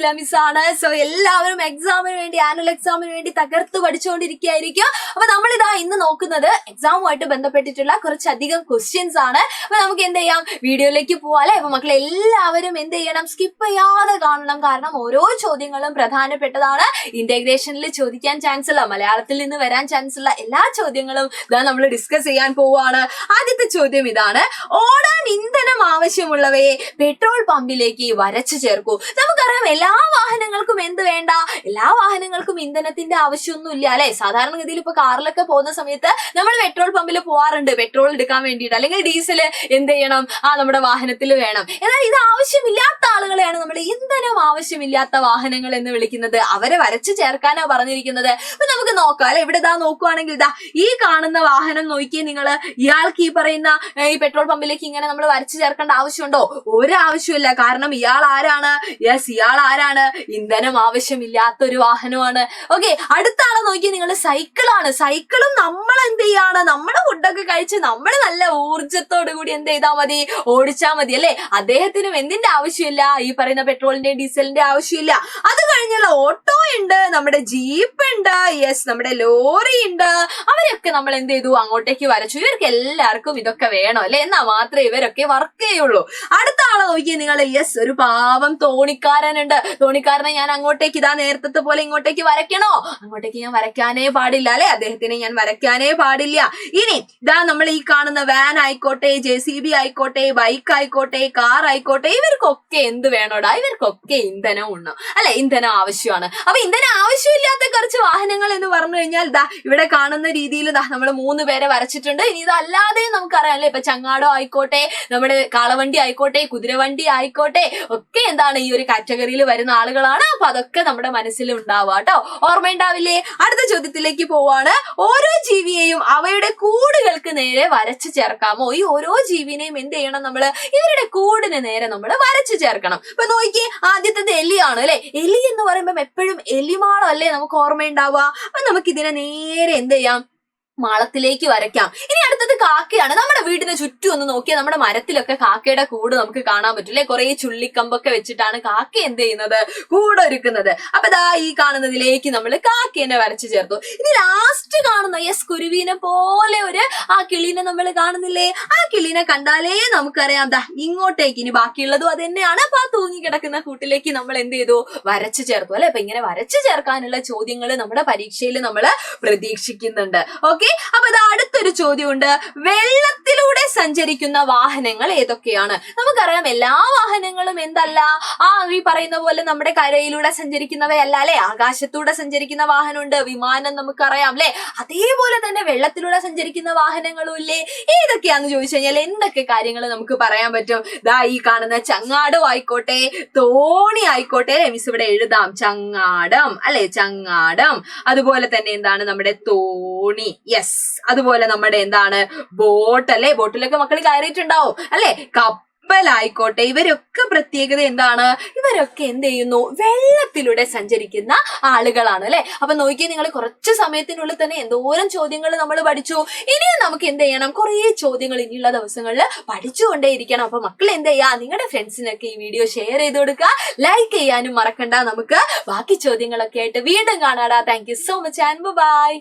അഖില മിസ്സാണ്. So എല്ലാവരും എക്സാമിന് വേണ്ടി ആനുവൽ എക്സാമിന് വേണ്ടി തകർത്ത് പഠിച്ചുകൊണ്ടിരിക്കുകയായിരിക്കും. അപ്പൊ നമ്മളിതാ ഇന്ന് നോക്കുന്നത് എക്സാമുമായിട്ട് ബന്ധപ്പെട്ടിട്ടുള്ള കുറച്ചധികം ക്വസ്റ്റ്യൻസ് ആണ്. അപ്പൊ നമുക്ക് എന്ത് ചെയ്യാം, വീഡിയോയിലേക്ക് പോവാല്ലേ. അപ്പൊ മക്കളെ എല്ലാവരും എന്ത് ചെയ്യണം, സ്കിപ്പ് ചെയ്യാതെ കാണണം. കാരണം ഓരോ ചോദ്യങ്ങളും പ്രധാനപ്പെട്ടതാണ്. ഇന്റഗ്രേഷനിൽ ചോദിക്കാൻ ചാൻസ് ഉള്ള, മലയാളത്തിൽ നിന്ന് വരാൻ ചാൻസ് ഉള്ള എല്ലാ ചോദ്യങ്ങളും ഇതാ നമ്മൾ ഡിസ്കസ് ചെയ്യാൻ പോവാണ്. ആദ്യത്തെ ചോദ്യം ഇതാണ്: ഓടാൻ ഇന്ധനം ആവശ്യമുള്ളവയെ പെട്രോൾ പമ്പിലേക്ക് വരച്ചു ചേർക്കൂ. നമുക്കറിയാം എല്ലാ വാഹനങ്ങൾക്കും എന്ത് വേണ്ട, എല്ലാ വാഹനങ്ങൾക്കും ഇന്ധനത്തിന്റെ ആവശ്യമൊന്നും ഇല്ല അല്ലെ. സാധാരണഗതിയിൽ ഇപ്പൊ കാറിലൊക്കെ പോകുന്ന സമയത്ത് നമ്മൾ പെട്രോൾ പമ്പിൽ പോവാറുണ്ട് പെട്രോൾ എടുക്കാൻ വേണ്ടിയിട്ട്, അല്ലെങ്കിൽ ഡീസൽ എന്ത് ചെയ്യണം, നമ്മുടെ വാഹനത്തിൽ വേണം. എന്നാൽ ഇത് ആവശ്യമില്ലാത്ത ആളുകളെയാണ് നമ്മൾ ഇന്ധനം ആവശ്യമില്ലാത്ത വാഹനങ്ങൾ എന്ന് വിളിക്കുന്നത്. അവരെ വരച്ചു ചേർക്കാനാ പറഞ്ഞിരിക്കുന്നത്. അപ്പൊ നമുക്ക് നോക്കാം അല്ലെ. ഇവിടെ നോക്കുവാണെങ്കിൽ ഈ കാണുന്ന വാഹനം നോക്കിയേ നിങ്ങൾ. ഇയാൾക്ക് ഈ പറയുന്ന ഈ പെട്രോൾ പമ്പിലേക്ക് ഇങ്ങനെ നമ്മൾ വരച്ചു ചേർക്കേണ്ട ആവശ്യമുണ്ടോ? ഒരാവശ്യമില്ല. കാരണം ഇയാൾ ആരാണ്? ഇയാൾ ആരാണ്? ഇന്ധനം ആവശ്യമില്ലാത്ത ഒരു വാഹനമാണ്. ഓക്കെ, അടുത്ത ആളെ നോക്കി നിങ്ങൾ. സൈക്കിളാണ്. സൈക്കിളും നമ്മൾ എന്ത് ചെയ്യാണ്, നമ്മുടെ ഫുഡൊക്കെ കഴിച്ച് നമ്മൾ നല്ല ഊർജത്തോടു കൂടി എന്ത് ചെയ്താൽ മതി, ഓടിച്ചാൽ മതി അല്ലെ. അദ്ദേഹത്തിനും എന്തിന്റെ ആവശ്യമില്ല, ഈ പറയുന്ന പെട്രോളിന്റെ ഡീസലിന്റെ ആവശ്യമില്ല. അത് കഴിഞ്ഞുള്ള ഓട്ടോ ഉണ്ട്, നമ്മുടെ ജീപ്പ് ഉണ്ട്, നമ്മുടെ ലോറി ഉണ്ട്. അവരൊക്കെ നമ്മൾ എന്ത് ചെയ്തു, അങ്ങോട്ടേക്ക് വരച്ചു. ഇവർക്ക് എല്ലാവർക്കും ഇതൊക്കെ വേണം അല്ലെ, എന്നാ മാത്രമേ ഇവരൊക്കെ വർക്ക് ചെയ്യുള്ളൂ. അടുത്ത ആളെ നോക്കിയേ നിങ്ങൾ. ഒരു പാവം തോണിക്കാരനുണ്ട്. തോണിക്കാരനെ ഞാൻ അങ്ങോട്ടേക്ക് നേരത്തെ പോലെ ഇങ്ങോട്ടേക്ക് വരയ്ക്കണോ? അങ്ങോട്ടേക്ക് ഞാൻ വരയ്ക്കാനേ പാടില്ല അല്ലെ, അദ്ദേഹത്തിനെ ഞാൻ വരയ്ക്കാനേ പാടില്ല. ഇനി നമ്മൾ ഈ കാണുന്ന വാൻ ആയിക്കോട്ടെ, JCB ആയിക്കോട്ടെ, ബൈക്ക് ആയിക്കോട്ടെ, കാർ ആയിക്കോട്ടെ, ഇവർക്കൊക്കെ എന്ത് വേണോടാ? ഇവർക്കൊക്കെ ഇന്ധനം ഉണ്ണോ അല്ലെ, ഇന്ധനം ആവശ്യമാണ്. അപ്പൊ ഇന്ധനം ആവശ്യമില്ലാത്ത കുറച്ച് വാഹനങ്ങൾ എന്ന് പറഞ്ഞു കഴിഞ്ഞാൽ ഇവിടെ കാണുന്ന രീതിയിൽ നമ്മൾ 3 പേരെ വരച്ചിട്ടുണ്ട്. ഇനി ഇതല്ലാതെ നമുക്കറിയാം അല്ലെ, ഇപ്പൊ ചങ്ങാടോ ആയിക്കോട്ടെ, നമ്മുടെ കാളവണ്ടി ആയിക്കോട്ടെ, കുതിരവണ്ടി ആയിക്കോട്ടെ, ഒക്കെ എന്താണ് ഈ ഒരു കാറ്റഗറിയിൽ വരുന്ന ആളുകളാണ്. അപ്പൊ അതൊക്കെ നമ്മുടെ മനസ്സിൽ ഉണ്ടാവുക കേട്ടോ, ഓർമ്മയുണ്ടാവില്ലേ? അടുത്ത ചോദ്യത്തിലേക്ക് പോവാണ്. ഓരോ ജീവിയെയും അവയുടെ കൂടുകൾക്ക് നേരെ വരച്ചു ചേർക്കാമോ? ഈ ഓരോ ജീവിനെയും എന്ത് ചെയ്യണം, നമ്മള് ഇവരുടെ കൂടിന് നേരെ നമ്മൾ വരച്ചു ചേർക്കണം. ഇപ്പൊ നോക്കിയേ, ആദ്യത്തേത് എലിയാണ് അല്ലെ. എലി എന്ന് പറയുമ്പോൾ എപ്പോഴും എലിമാളം അല്ലേ നമുക്ക് ഓർമ്മയുണ്ടാവുക. അപ്പൊ നമുക്ക് ഇതിനെ നേരെ എന്ത് ചെയ്യാം, മാളത്തിലേക്ക് വരയ്ക്കാം. ഇനി അടുത്തത് കാക്കയാണ്. നമ്മുടെ വീടിന് ചുറ്റും ഒന്ന് നോക്കിയാൽ നമ്മുടെ മരത്തിലൊക്കെ കാക്കയുടെ കൂട് നമുക്ക് കാണാൻ പറ്റില്ലേ. കുറെ ചുള്ളിക്കമ്പൊക്കെ വെച്ചിട്ടാണ് കാക്ക എന്ത് ചെയ്യുന്നത്, കൂടൊരുക്കുന്നത്. അപ്പൊ ഈ കാണുന്നതിലേക്ക് നമ്മൾ കാക്കേനെ വരച്ചു ചേർത്തു. ഇനി ലാസ്റ്റ് കാണുന്ന കുരുവിനെ പോലെ ആ കിളീനെ നമ്മൾ കാണുന്നില്ലേ. ആ കിളീനെ കണ്ടാലേ നമുക്കറിയാം ഇങ്ങോട്ടേക്ക് ഇനി ബാക്കിയുള്ളതും അത് തന്നെയാണ്. അപ്പൊ ആ തൂങ്ങി കിടക്കുന്ന കൂട്ടിലേക്ക് നമ്മൾ എന്ത് ചെയ്തു, വരച്ചു ചേർത്തു അല്ലെ. അപ്പൊ ഇങ്ങനെ വരച്ചു ചേർക്കാനുള്ള ചോദ്യങ്ങൾ നമ്മുടെ പരീക്ഷയിൽ നമ്മൾ പ്രതീക്ഷിക്കുന്നുണ്ട്. ഓക്കെ, അപ്പൊ അടുത്തൊരു ചോദ്യമുണ്ട്. വെള്ളത്തിലൂടെ സഞ്ചരിക്കുന്ന വാഹനങ്ങൾ ഏതൊക്കെയാണ്? നമുക്കറിയാം എല്ലാ വാഹനങ്ങളും എന്തല്ല, ഈ പറയുന്ന പോലെ നമ്മുടെ കരയിലൂടെ സഞ്ചരിക്കുന്നവയല്ല അല്ലെ. ആകാശത്തൂടെ സഞ്ചരിക്കുന്ന വാഹനമുണ്ട്, വിമാനം നമുക്കറിയാം അല്ലെ. അതേപോലെ തന്നെ വെള്ളത്തിലൂടെ സഞ്ചരിക്കുന്ന വാഹനങ്ങളും ഇല്ലേ. ഏതൊക്കെയാന്ന് ചോദിച്ചു കഴിഞ്ഞാൽ എന്തൊക്കെ കാര്യങ്ങൾ നമുക്ക് പറയാൻ പറ്റും? ഈ കാണുന്ന ചങ്ങാടം ആയിക്കോട്ടെ, തോണി ആയിക്കോട്ടെ, മിസ് ഇവിടെ എഴുതാം ചങ്ങാടം അല്ലെ, ചങ്ങാടം. അതുപോലെ തന്നെ എന്താണ് നമ്മുടെ തോണി, അതുപോലെ നമ്മുടെ എന്താണ് ബോട്ട് അല്ലെ. ബോട്ടിലൊക്കെ മക്കൾ കയറിയിട്ടുണ്ടാവും അല്ലെ. കപ്പലായിക്കോട്ടെ, ഇവരൊക്കെ പ്രത്യേകത എന്താണ്, ഇവരൊക്കെ എന്ത് ചെയ്യുന്നു, വെള്ളത്തിലൂടെ സഞ്ചരിക്കുന്ന ആളുകളാണ് അല്ലെ. അപ്പൊ നോക്കിയാൽ നിങ്ങൾ കുറച്ച് സമയത്തിനുള്ളിൽ തന്നെ എന്തോരം ചോദ്യങ്ങൾ നമ്മൾ പഠിച്ചു. ഇനിയും നമുക്ക് എന്ത് ചെയ്യണം, കുറെ ചോദ്യങ്ങൾ ഇനിയുള്ള ദിവസങ്ങളിൽ പഠിച്ചുകൊണ്ടേയിരിക്കണം. അപ്പൊ മക്കൾ എന്ത് ചെയ്യാ, നിങ്ങളുടെ ഫ്രണ്ട്സിനൊക്കെ ഈ വീഡിയോ ഷെയർ ചെയ്ത് കൊടുക്കുക, ലൈക്ക് ചെയ്യാനും മറക്കണ്ട. നമുക്ക് ബാക്കി ചോദ്യങ്ങളൊക്കെ ആയിട്ട് വീണ്ടും കാണാടാ. Thank you so much and by.